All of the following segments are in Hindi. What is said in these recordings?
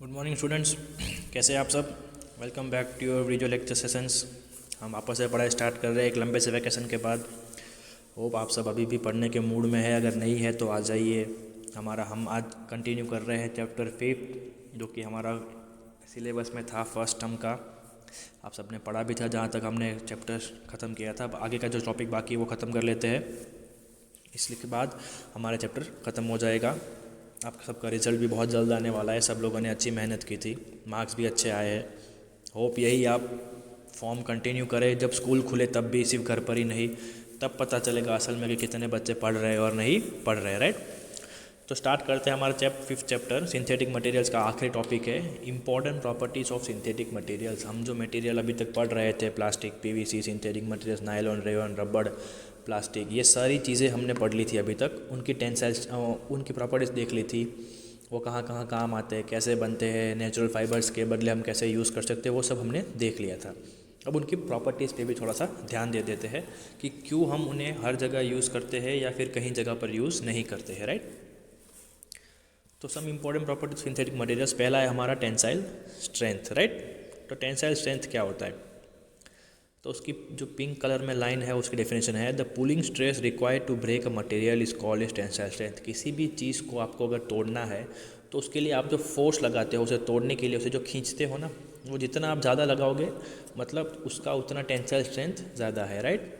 गुड मॉर्निंग स्टूडेंट्स, कैसे हैं आप सब। Welcome back to your video lecture sessions. हम वापस से पढ़ाई स्टार्ट कर रहे हैं एक लंबे से वैकेशन के बाद। होप आप सब अभी भी पढ़ने के मूड में है, अगर नहीं है तो आ जाइए। हम आज कंटिन्यू कर रहे हैं चैप्टर 5 जो कि हमारा सिलेबस में था फर्स्ट टर्म का। आप सब ने पढ़ा भी था जहाँ तक हमने चैप्टर ख़त्म किया था। अब आगे का जो टॉपिक बाकी है वो ख़त्म कर लेते हैं, इसलिए के बाद हमारा चैप्टर ख़त्म हो जाएगा। आप सबका रिज़ल्ट भी बहुत जल्द आने वाला है। सब लोगों ने अच्छी मेहनत की थी, मार्क्स भी अच्छे आए हैं। होप यही आप फॉर्म कंटिन्यू करें, जब स्कूल खुले तब भी, सिर्फ घर पर ही नहीं। तब पता चलेगा असल में कि कितने बच्चे पढ़ रहे हैं और नहीं पढ़ रहे, राइट। तो स्टार्ट करते हैं हमारा 5th चैप्टर। सिंथेटिक मटेरियल्स का आखिरी टॉपिक है, important properties of synthetic materials. हम जो मटेरियल अभी तक पढ़ रहे थे, plastic, PVC, synthetic materials, nylon, rayon, रबड़, प्लास्टिक, ये सारी चीज़ें हमने पढ़ ली थी अभी तक। उनकी टेंसाइल्स, उनकी प्रॉपर्टीज़ देख ली थी, वो कहाँ कहाँ काम आते हैं, कैसे बनते हैं, नेचुरल फाइबर्स के बदले हम कैसे यूज़ कर सकते हैं, वो सब हमने देख लिया था। अब उनकी प्रॉपर्टीज़ पे भी थोड़ा सा ध्यान दे देते हैं कि क्यों हम उन्हें हर जगह यूज़ करते हैं या फिर कहीं जगह पर यूज़ नहीं करते हैं, राइट। तो some important properties synthetic materials. पहला है हमारा टेंसाइल स्ट्रेंथ, राइट। तो टेंसाइल स्ट्रेंथ क्या होता है, तो उसकी जो पिंक कलर में लाइन है उसकी डेफिनेशन है, the pulling stress required to break a material is called is tensile strength. किसी भी चीज़ को आपको अगर तोड़ना है तो उसके लिए आप जो फोर्स लगाते हो, उसे तोड़ने के लिए उसे जो खींचते हो ना, वो जितना आप ज़्यादा लगाओगे मतलब उसका उतना टेंसाइल स्ट्रेंथ ज़्यादा है, राइट।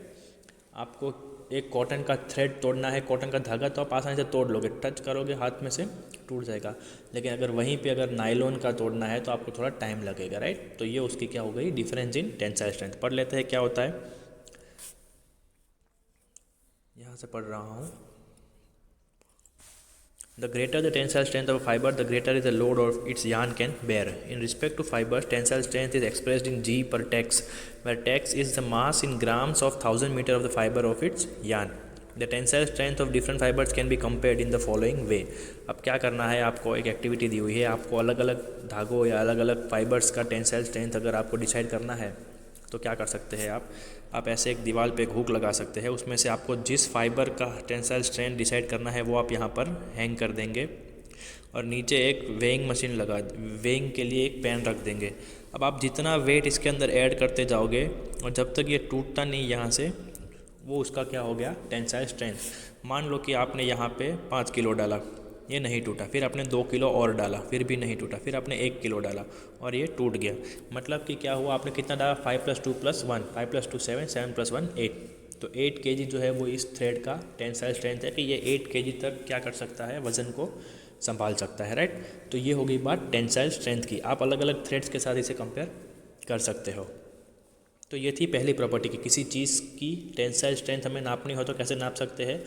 आपको एक कॉटन का थ्रेड तोड़ना है, कॉटन का धागा, तो आप आसानी से तोड़ लोगे, टच करोगे हाथ में से टूट जाएगा। लेकिन अगर वहीं पे अगर नायलॉन का तोड़ना है तो आपको थोड़ा टाइम लगेगा, राइट। तो ये उसकी क्या हो गई, डिफरेंस इन टेंसाइल स्ट्रेंथ। पढ़ लेते हैं क्या होता है, यहाँ से पढ़ रहा हूँ। The greater the tensile strength of a fiber, the greater is the load of its yarn can bear. In respect to fibers, tensile strength is expressed in G per tex, where tex is the mass in grams of 1000 meter of the fiber of its yarn. The tensile strength of different fibers can be compared in the following way. अब क्या करना है, आपको एक एक्टिविटी दी हुई है, आपको अलग अलग धागों या अलग अलग फाइबर्स का टेंसाइल स्ट्रेंथ अगर आपको डिसाइड करना है तो क्या कर सकते हैं आप ऐसे एक दीवार पे एक हुक लगा सकते हैं, उसमें से आपको जिस फाइबर का टेंसाइल स्ट्रेंथ डिसाइड करना है वो आप यहाँ पर हैंग कर देंगे और नीचे एक वेइंग मशीन लगा, वेइंग के लिए एक पेन रख देंगे। अब आप जितना वेट इसके अंदर ऐड करते जाओगे और जब तक ये टूटता नहीं यहाँ से, वो उसका क्या हो गया, टेंसाइल स्ट्रेंथ। मान लो कि आपने यहाँ पे 5 किलो डाला, ये नहीं टूटा, फिर आपने 2 किलो और डाला, फिर भी नहीं टूटा, फिर आपने 1 किलो डाला और ये टूट गया। मतलब कि क्या हुआ, आपने कितना डाला, 5 + 2 + 1, 5 + 2 7, 7 + 1 8। तो 8 kg जो है वो इस थ्रेड का टेंसाइल स्ट्रेंथ है कि ये 8 kg तक क्या कर सकता है, वज़न को संभाल सकता है, राइट। तो ये हो गई बात टेंसाइल स्ट्रेंथ की। आप अलग अलग थ्रेड्स के साथ इसे कंपेयर कर सकते हो। तो ये थी पहली प्रॉपर्टी कि किसी चीज़ की टेंसाइल स्ट्रेंथ हमें नापनी हो तो कैसे नाप सकते हैं,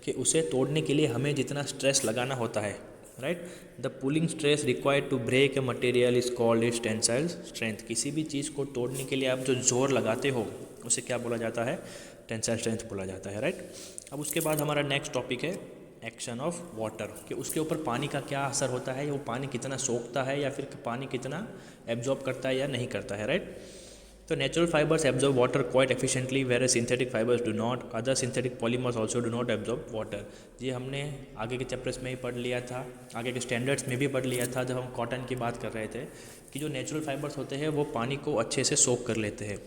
कि उसे तोड़ने के लिए हमें जितना स्ट्रेस लगाना होता है, right. The pulling stress required to break a material is called is tensile strength. किसी भी चीज़ को तोड़ने के लिए आप जो जोर लगाते हो उसे क्या बोला जाता है, टेंसाइल स्ट्रेंथ बोला जाता है, राइट। अब उसके बाद हमारा नेक्स्ट टॉपिक है एक्शन ऑफ वाटर, कि उसके ऊपर पानी का क्या असर होता है, वो पानी कितना सोखता है या फिर पानी कितना एब्जॉर्ब करता है या नहीं करता है, राइट। तो natural fibres absorb water quite efficiently, where synthetic fibres do not. Other synthetic polymers also do not absorb water. ये हमने आगे के चैप्टर्स में ही पढ़ लिया था, आगे के स्टैंडर्ड्स में भी पढ़ लिया था जब हम कॉटन की बात कर रहे थे, कि जो नेचुरल फाइबर्स होते हैं वो पानी को अच्छे से सोख कर लेते हैं,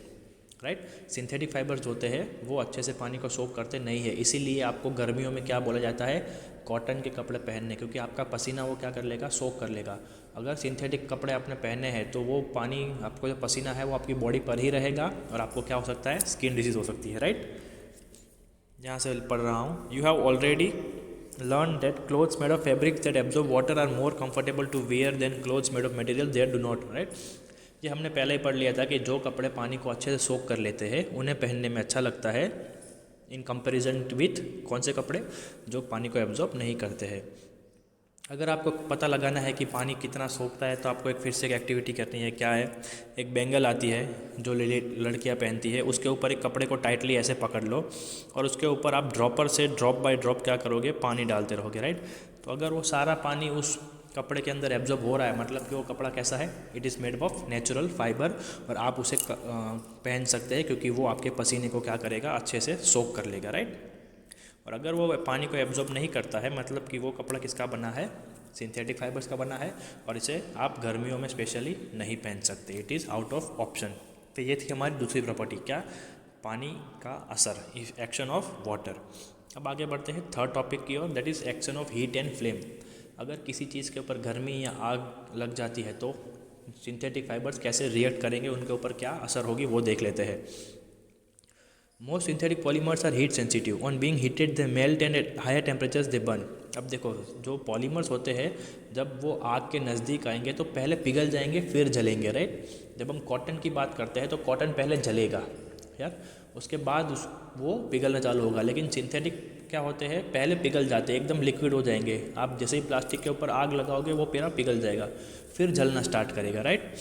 राइट। सिंथेटिक फाइबर्स होते हैं वो अच्छे से पानी को सोख करते नहीं है, इसीलिए आपको गर्मियों में क्या बोला जाता है, कॉटन के कपड़े पहनने, क्योंकि आपका पसीना वो क्या कर लेगा, सोख कर लेगा। अगर सिंथेटिक कपड़े आपने पहने हैं तो वो पानी, आपको जो पसीना है वो आपकी बॉडी पर ही रहेगा और आपको क्या हो सकता है, स्किन डिजीज़ हो सकती है, राइट। यहाँ से पढ़ रहा हूँ, you have already learn that clothes made of fabrics that absorb water are more comfortable to wear than clothes made of material that do not, right। ये हमने पहले ही पढ़ लिया था कि जो कपड़े पानी को अच्छे से सोख कर लेते हैं उन्हें पहनने में अच्छा लगता है, इन कंपैरिजन विथ कौन से कपड़े, जो पानी को एब्जॉर्ब नहीं करते हैं। अगर आपको पता लगाना है कि पानी कितना सोखता है तो आपको एक फिर से एक एक्टिविटी करनी है, क्या है, एक बेंगल आती है जो लड़कियां पहनती है, उसके ऊपर एक कपड़े को टाइटली ऐसे पकड़ लो और उसके ऊपर आप ड्रॉपर से ड्रॉप बाय ड्रॉप क्या करोगे, पानी डालते रहोगे, राइट। तो अगर वो सारा पानी उस कपड़े के अंदर एब्जॉर्ब हो रहा है, मतलब कि वो कपड़ा कैसा है, it is made of natural fibre, और आप उसे पहन सकते हैं क्योंकि वो आपके पसीने को क्या करेगा, अच्छे से सोख कर लेगा, राइट। और अगर वो पानी को एब्जॉर्ब नहीं करता है, मतलब कि वो कपड़ा किसका बना है, सिंथेटिक फाइबर्स का बना है और इसे आप गर्मियों में स्पेशली नहीं पहन सकते, it is out of option. तो ये थी हमारी दूसरी प्रॉपर्टी, क्या, पानी का असर, एक्शन ऑफ वाटर। अब आगे बढ़ते हैं थर्ड टॉपिक की ओर, that is action of heat and flame. अगर किसी चीज़ के ऊपर गर्मी या आग लग जाती है तो सिंथेटिक फाइबर्स कैसे रिएक्ट करेंगे, उनके ऊपर क्या असर होगी वो देख लेते हैं। Most synthetic polymers are heat sensitive, on being heated they melt and at higher temperatures they burn. अब देखो, जो पॉलीमर्स होते हैं जब वो आग के नज़दीक आएंगे तो पहले पिघल जाएंगे फिर जलेंगे, राइट। जब हम कॉटन की बात करते हैं तो कॉटन पहले जलेगा यार, उसके बाद वो पिघलना चालू होगा। लेकिन सिंथेटिक क्या होते हैं, पहले पिघल जाते हैं, एकदम लिक्विड हो जाएंगे। आप जैसे ही प्लास्टिक के ऊपर आग लगाओगे वो पूरा पिघल जाएगा, फिर जलना स्टार्ट करेगा, right.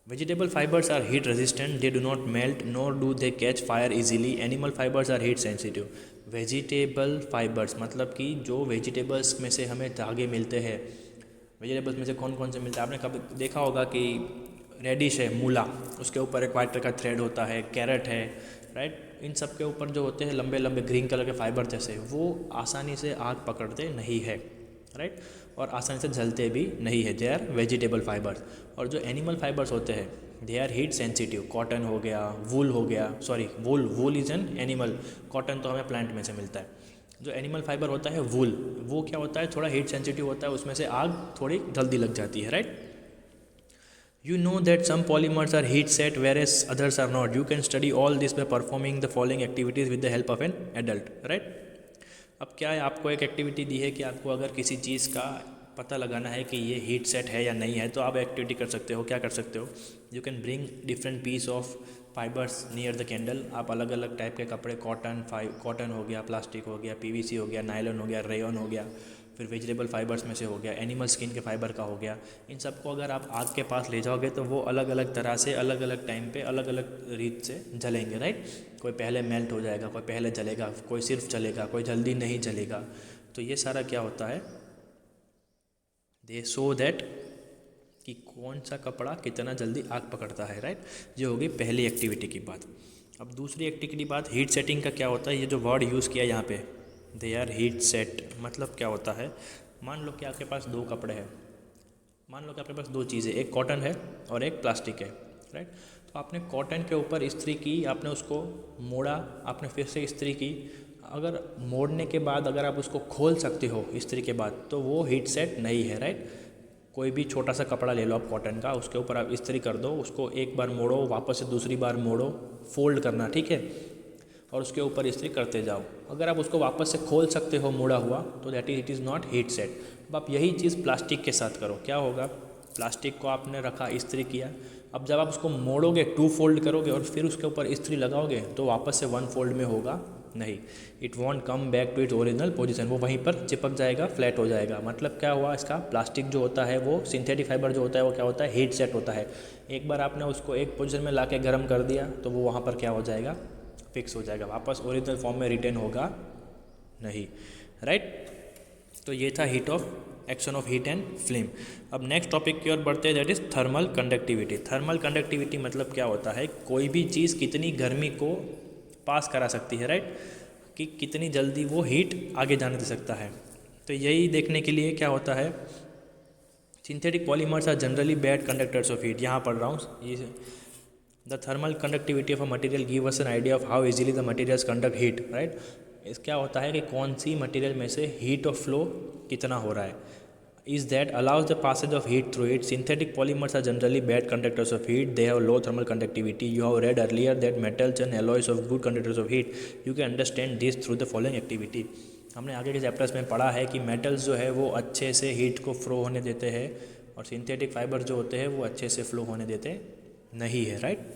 Vegetable fibers are heat resistant, they do not melt nor do they catch fire easily. Animal fibers are heat sensitive. Vegetable fibres मतलब कि जो वेजिटेबल्स में से हमें धागे मिलते हैं, वेजिटेबल्स में से कौन कौन से मिलते हैं, आपने कभी देखा होगा कि रेडिश है, मूला, उसके ऊपर एक वाइट कलर का थ्रेड होता है, कैरेट है, राइट। इन सब के ऊपर जो होते हैं लंबे लंबे ग्रीन कलर के फाइबर जैसे, वो आसानी से आग पकड़ते नहीं है, राइट, और आसानी से जलते भी नहीं है, दे आर वेजिटेबल फाइबर्स। और जो एनिमल फाइबर्स होते हैं they are heat sensitive, cotton हो गया, वूल हो गया, sorry wool is an animal, cotton तो हमें प्लांट में से मिलता है। जो एनिमल फाइबर होता है वूल, वो क्या होता है, थोड़ा हीट सेंसिटिव होता है, उसमें से आग थोड़ी जल्दी लग जाती है, right. You know that some polymers are heat set whereas others are not. You can study all this by performing the following activities with the help of an adult, right? अब क्या है, आपको एक एक्टिविटी दी है कि आपको अगर किसी चीज़ का पता लगाना है कि ये हीट सेट है या नहीं है, तो आप एक्टिविटी कर सकते हो। क्या कर सकते हो, you can bring different piece of fibres near the candle. आप अलग अलग टाइप के कपड़े, कॉटन हो गया, प्लास्टिक हो गया, पीवीसी हो गया, नायलॉन हो गया, रेयन हो गया, फिर वेजिटेबल फाइबर्स में से हो गया, एनिमल स्किन के फाइबर का हो गया। इन सबको अगर आप आग के पास ले जाओगे तो वो अलग अलग तरह से, अलग अलग टाइम पे, अलग अलग रीत से जलेंगे, राइट। कोई पहले मेल्ट हो जाएगा, कोई पहले जलेगा, कोई सिर्फ जलेगा, कोई जल्दी नहीं जलेगा। तो ये सारा क्या होता है, दे शो दैट कि कौन सा कपड़ा कितना जल्दी आग पकड़ता है, राइट। ये होगी पहली एक्टिविटी की बात। अब दूसरी एक्टिविटी की बात, हीट सेटिंग का क्या होता है। ये जो वर्ड यूज़ किया यहाँ पे, दे आर हीट सेट, मतलब क्या होता है, मान लो कि आपके पास दो कपड़े हैं, मान लो कि आपके पास दो चीज़ें, एक कॉटन है और एक प्लास्टिक है, राइट। तो आपने कॉटन के ऊपर इस्त्री की, आपने उसको मोड़ा, आपने फिर से इस्त्री की। अगर मोड़ने के बाद अगर आप उसको खोल सकते हो इस्त्री के बाद, तो वो हीट सेट नहीं है, राइट। कोई भी छोटा सा कपड़ा ले लो आप कॉटन का, उसके ऊपर आप इस्त्री कर दो, उसको एक बार मोड़ो, वापस से दूसरी बार मोड़ो, फोल्ड करना, ठीक है, और उसके ऊपर इस्त्री करते जाओ। अगर आप उसको वापस से खोल सकते हो मोड़ा हुआ, तो that is, it is not heat set. अब आप यही चीज़ प्लास्टिक के साथ करो, क्या होगा, प्लास्टिक को आपने रखा, इस्त्री किया, अब जब आप उसको मोड़ोगे, 2 फोल्ड करोगे और फिर उसके ऊपर इस्त्री लगाओगे, तो वापस से 1 फोल्ड में होगा नहीं, it won't come back to its original position, वो वहीं पर चिपक जाएगा, फ्लैट हो जाएगा। मतलब क्या हुआ इसका, प्लास्टिक जो होता है, वो सिंथेटिक फाइबर जो होता है, वो क्या होता है, हीट सेट होता है। एक बार आपने उसको एक पोजीशन में ला के गर्म कर दिया, तो वो वहाँ पर क्या हो जाएगा, फिक्स हो जाएगा, वापस ओरिजिनल फॉर्म में रिटेन होगा नहीं, राइट। तो ये था action of heat and flame. अब नेक्स्ट टॉपिक की ओर बढ़ते हैं, that is thermal conductivity. Thermal conductivity मतलब क्या होता है, कोई भी चीज़ कितनी गर्मी को पास करा सकती है, राइट, कि कितनी जल्दी वो हीट आगे जाने दे सकता है। तो यही देखने के लिए क्या होता है, synthetic polymers are generally bad conductors of heat. यहाँ पढ़ रहा हूँ, ये the thermal conductivity of a material give us an idea of how easily the materials conduct heat, right. इस क्या होता है कि कौन सी मटेरियल में से हीट ऑफ फ्लो कितना हो रहा है, is that allows the passage of heat through it. Synthetic polymers are generally bad conductors of heat, they have low thermal conductivity. You have read earlier that metals and alloys of good conductors of heat. You can understand this through the following activity. हमने आगे के चैप्टर्स में पढ़ा है कि मेटल्स जो है वो अच्छे से हीट को फ्लो होने देते हैं, और सिंथेटिक फाइबर जो होते हैं वो अच्छे से फ्लो होने देते नहीं है, राइट।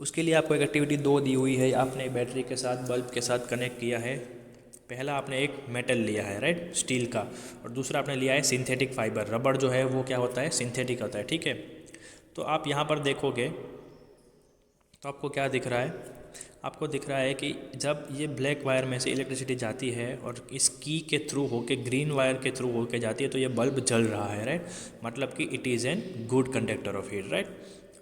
उसके लिए आपको एक एक्टिविटी 2 दी हुई है, आपने बैटरी के साथ, बल्ब के साथ कनेक्ट किया है। पहला आपने एक मेटल लिया है, राइट, स्टील का, और दूसरा आपने लिया है सिंथेटिक फाइबर, रबड़ जो है वो क्या होता है, सिंथेटिक होता है, ठीक है। तो आप यहाँ पर देखोगे तो आपको क्या दिख रहा है, आपको दिख रहा है कि जब ये ब्लैक वायर में से इलेक्ट्रिसिटी जाती है और इस की के थ्रू होके, ग्रीन वायर के थ्रू होके जाती है, तो ये बल्ब जल रहा है, राइट, मतलब कि it is an good conductor of heat, right.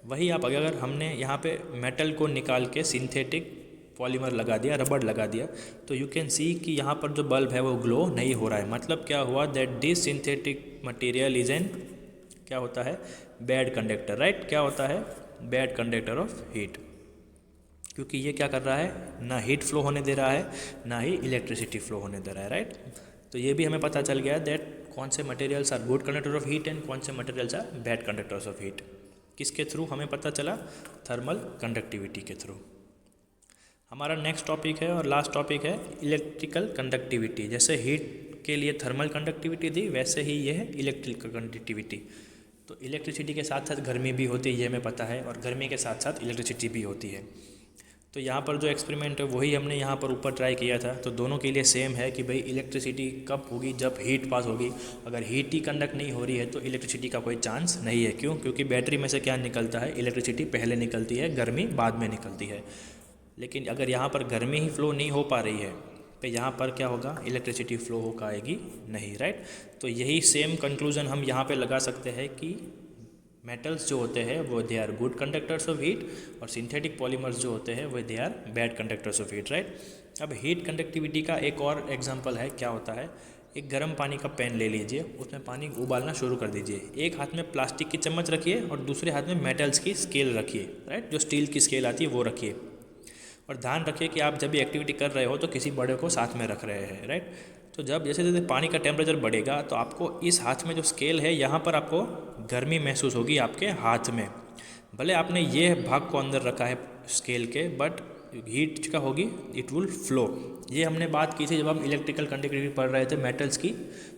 वही आप अगर हमने यहाँ पे मेटल को निकाल के सिंथेटिक पॉलीमर लगा दिया, रबड़ लगा दिया, तो यू कैन सी कि यहाँ पर जो बल्ब है वो ग्लो नहीं हो रहा है। मतलब क्या हुआ, that this synthetic material is an, क्या होता है, बैड कंडक्टर, राइट। क्या होता है, बैड कंडक्टर ऑफ हीट, क्योंकि ये क्या कर रहा है, ना हीट फ्लो होने दे रहा है, ना ही इलेक्ट्रिसिटी फ्लो होने दे रहा है, राइट। तो ये भी हमें पता चल गया दैट कौन से materials are good conductor of heat and कौन से materials are bad conductors of heat. किसके थ्रू हमें पता चला, थर्मल कंडक्टिविटी के थ्रू। हमारा नेक्स्ट टॉपिक है और लास्ट टॉपिक है इलेक्ट्रिकल कंडक्टिविटी। जैसे हीट के लिए थर्मल कंडक्टिविटी थी, वैसे ही ये है इलेक्ट्रिकल कंडक्टिविटी। तो इलेक्ट्रिसिटी के साथ साथ गर्मी भी होती है, ये हमें पता है, और गर्मी के साथ साथ इलेक्ट्रिसिटी भी होती है। तो यहाँ पर जो एक्सपेरिमेंट है वही हमने यहाँ पर ऊपर ट्राई किया था। तो दोनों के लिए सेम है कि भाई इलेक्ट्रिसिटी कब होगी, जब हीट पास होगी। अगर हीट ही कंडक्ट नहीं हो रही है तो इलेक्ट्रिसिटी का कोई चांस नहीं है। क्यों, क्योंकि बैटरी में से क्या निकलता है, इलेक्ट्रिसिटी पहले निकलती है, गर्मी बाद में निकलती है। लेकिन अगर यहाँ पर गर्मी ही फ्लो नहीं हो पा रही है तो यहाँ पर क्या होगा, इलेक्ट्रिसिटी फ्लो हो पाएगी नहीं, राइट। तो यही सेम कंक्लूजन हम यहाँ पे लगा सकते हैं कि मेटल्स जो होते हैं वो they are good conductors of heat, और सिंथेटिक पॉलीमर्स जो होते हैं वो they are bad conductors of heat, right. अब हीट कंडक्टिविटी का एक और एग्जांपल है। क्या होता है, एक गर्म पानी का पैन ले लीजिए, उसमें पानी उबालना शुरू कर दीजिए। एक हाथ में प्लास्टिक की चम्मच रखिए और दूसरे हाथ में मेटल्स की स्केल रखिए, राइट, जो स्टील की स्केल आती है वो रखिए। और ध्यान रखिए कि आप जब भी एक्टिविटी कर रहे हो तो किसी बड़े को साथ में रख रहे हैं, राइट। तो जब जैसे जैसे पानी का टेम्परेचर बढ़ेगा तो आपको इस हाथ में जो स्केल है यहाँ पर आपको गर्मी महसूस होगी आपके हाथ में। भले आपने ये भाग को अंदर रखा है स्केल के, बट हीट का होगी, इट विल फ्लो। ये हमने बात की थी जब हम इलेक्ट्रिकल कंडक्टिविटी पढ़ रहे थे मेटल्स की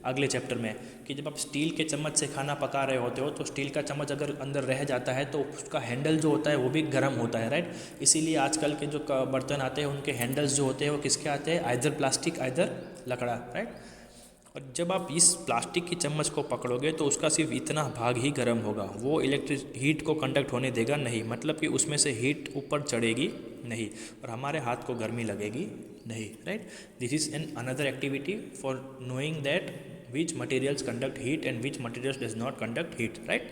अगले चैप्टर में, कि जब आप स्टील के चम्मच से खाना पका रहे होते हो तो स्टील का चम्मच अगर अंदर रह जाता है तो उसका हैंडल जो होता है वो भी गर्म होता है, राइट। इसीलिए आजकल के जो बर्तन आते हैं उनके हैंडल्स जो होते हैं वो किसके आते हैं, आइदर प्लास्टिक आइदर लकड़ा, राइट। और जब आप इस प्लास्टिक की चम्मच को पकड़ोगे तो उसका सिर्फ इतना भाग ही गर्म होगा, वो इलेक्ट्रिक हीट को कंडक्ट होने देगा नहीं, मतलब कि उसमें से हीट ऊपर चढ़ेगी नहीं और हमारे हाथ को गर्मी लगेगी नहीं, right. This is an another activity for knowing that which materials conduct heat and which materials does not conduct heat, right.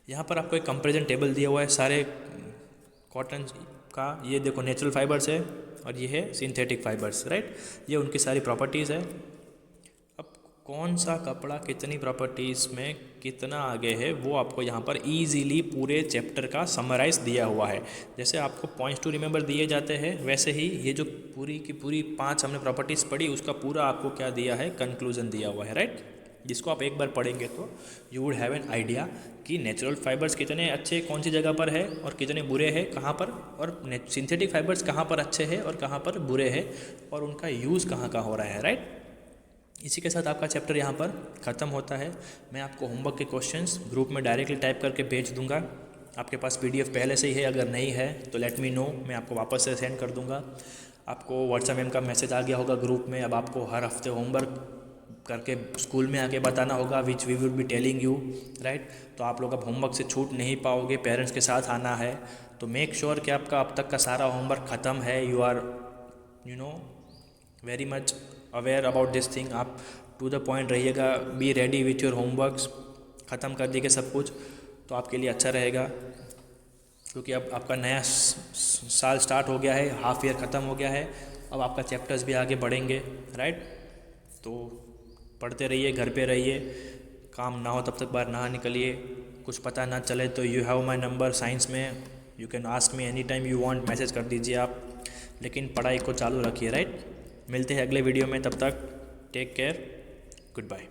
यहाँ पर आपको एक कंपेरिजन टेबल दिया हुआ है सारे कॉटन का। ये देखो नेचुरल फाइबर्स है और ये है सिंथेटिक फाइबर्स, राइट। ये उनकी सारी प्रॉपर्टीज़ है। कौन सा कपड़ा कितनी प्रॉपर्टीज़ में कितना आगे है वो आपको यहाँ पर इजीली पूरे चैप्टर का समराइज दिया हुआ है। जैसे आपको पॉइंट्स टू रिमेंबर दिए जाते हैं, वैसे ही ये जो पूरी की पूरी 5 हमने प्रॉपर्टीज़ पढ़ी उसका पूरा आपको क्या दिया है, कंक्लूजन दिया हुआ है, राइट। जिसको आप एक बार पढ़ेंगे तो you would have an idea कि नेचुरल फाइबर्स कितने अच्छे कौन सी जगह पर है और कितने बुरे हैं कहाँ पर, और सिंथेटिक फाइबर्स कहाँ पर अच्छे हैं और कहाँ पर बुरे हैं, और उनका यूज़ कहाँ का हो रहा है, राइट। इसी के साथ आपका चैप्टर यहाँ पर ख़त्म होता है। मैं आपको होमवर्क के क्वेश्चंस ग्रुप में डायरेक्टली टाइप करके भेज दूंगा। आपके पास पीडीएफ पहले से ही है, अगर नहीं है तो लेट मी नो, मैं आपको वापस से सेंड कर दूंगा। आपको व्हाट्सएप में का मैसेज आ गया होगा ग्रुप में। अब आपको हर हफ्ते होमवर्क करके स्कूल में आके बताना होगा, which we will be telling you, right. तो आप लोग अब होमवर्क से छूट नहीं पाओगे, पेरेंट्स के साथ आना है। तो मेक श्योर कि आपका अब तक का सारा होमवर्क ख़त्म है, you are very much aware about this thing. आप टू द पॉइंट रहिएगा, be ready with your homeworks, ख़त्म कर दीजिए सब कुछ, तो आपके लिए अच्छा रहेगा। क्योंकि अब आपका नया साल स्टार्ट हो गया है, हाफ ईयर ख़त्म हो गया है, अब आपका चैप्टर्स भी आगे बढ़ेंगे, राइट। तो पढ़ते रहिए, घर पे रहिए, काम ना हो तब तक बाहर ना निकलिए। कुछ पता ना चले तो you have my number science में, you can ask me any time you want, message कर दीजिए आप। लेकिन पढ़ाई को चालू रखिए, राइट। मिलते हैं अगले वीडियो में, तब तक टेक केयर, गुड बाय।